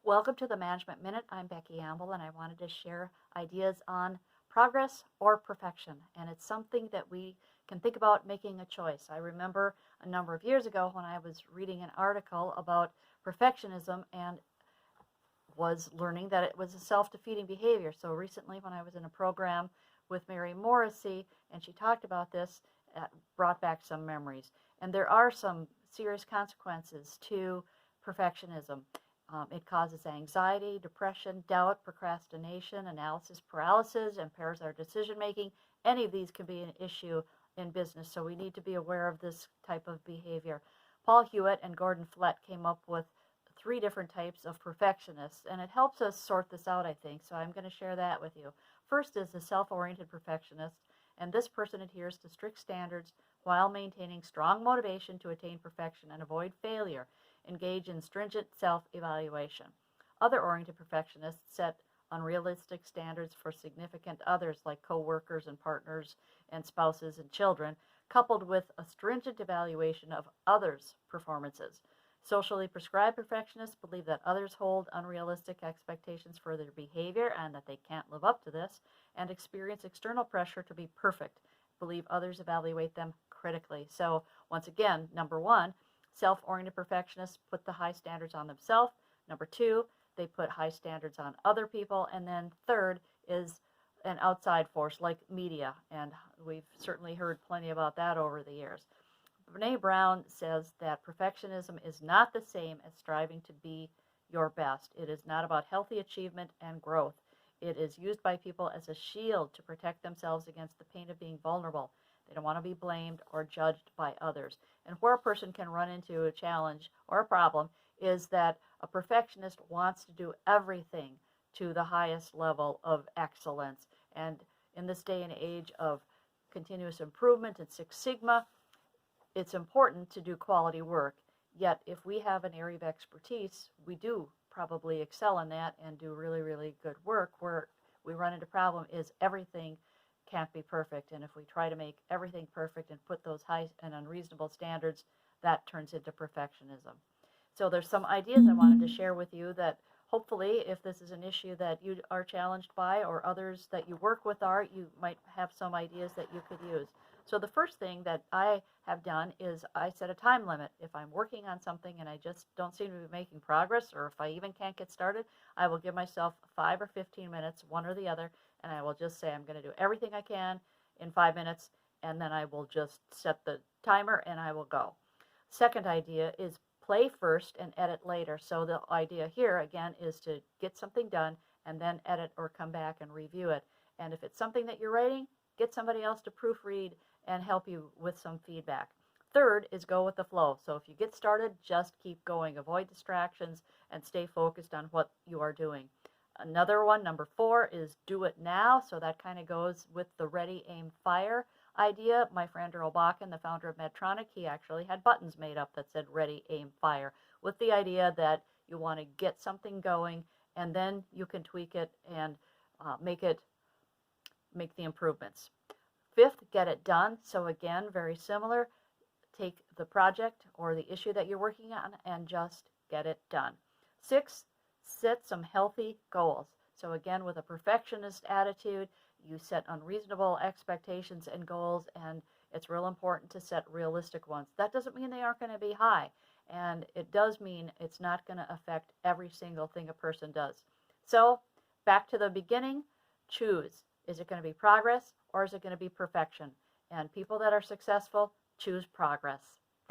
Welcome to the Management Minute. I'm Becky Amble, and I wanted to share ideas on progress or perfection. And it's something that we can think about making a choice. I remember a number of years ago when I was reading an article about perfectionism and was learning that it was a self-defeating behavior. So recently, when I was in a program with Mary Morrissey and she talked about this, it brought back some memories. And there are some serious consequences to perfectionism. It causes anxiety, depression, doubt, procrastination, analysis paralysis, impairs our decision making. Any of these can be an issue in business, so we need to be aware of this type of behavior. Paul Hewitt and Gordon Flett came up with 3 different types of perfectionists, and it helps us sort this out, I think, so I'm going to share that with you. First is the self-oriented perfectionist, and this person adheres to strict standards while maintaining strong motivation to attain perfection and avoid failure. Engage in stringent self-evaluation. Other oriented perfectionists set unrealistic standards for significant others like co-workers and partners and spouses and children, coupled with a stringent evaluation of others' performances. Socially prescribed perfectionists believe that others hold unrealistic expectations for their behavior and that they can't live up to this, and experience external pressure to be perfect, believe others evaluate them critically. So once again, number 1, self-oriented perfectionists put the high standards on themselves. Number 2, they put high standards on other people. And then third is an outside force like media, and we've certainly heard plenty about that over the years. Brene Brown says that perfectionism is not the same as striving to be your best. It is not about healthy achievement and growth. It is used by people as a shield to protect themselves against the pain of being vulnerable. They don't want to be blamed or judged by others. And where a person can run into a challenge or a problem is that a perfectionist wants to do everything to the highest level of excellence. And in this day and age of continuous improvement and Six Sigma, it's important to do quality work. Yet if we have an area of expertise, we do probably excel in that and do really, really good work. Where we run into problem is everything can't be perfect. And if we try to make everything perfect and put those high and unreasonable standards, that turns into perfectionism. So there's some ideas I wanted to share with you that hopefully, if this is an issue that you are challenged by or others that you work with are, you might have some ideas that you could use. So the first thing that I have done is I set a time limit. If I'm working on something and I just don't seem to be making progress, or if I even can't get started, I will give myself 5 or 15 minutes, one or the other, and I will just say I'm going to do everything I can in 5 minutes, and then I will just set the timer and I will go. Second idea is play first and edit later. So the idea here, again, is to get something done and then edit or come back and review it. And if it's something that you're writing, get somebody else to proofread and help you with some feedback. Third is go with the flow. So if you get started, just keep going. Avoid distractions and stay focused on what you are doing. Another one, number 4, is do it now. So that kind of goes with the ready, aim, fire idea. My friend Earl Bakken, the founder of Medtronic, he actually had buttons made up that said ready, aim, fire, with the idea that you want to get something going and then you can tweak it and make the improvements. 5th, get it done. So again, very similar. Take the project or the issue that you're working on and just get it done. 6th, set some healthy goals. So again, with a perfectionist attitude, you set unreasonable expectations and goals, and it's real important to set realistic ones. That doesn't mean they aren't going to be high, and it does mean it's not going to affect every single thing a person does. So back to the beginning, choose. Is it going to be progress or is it going to be perfection? And people that are successful choose progress.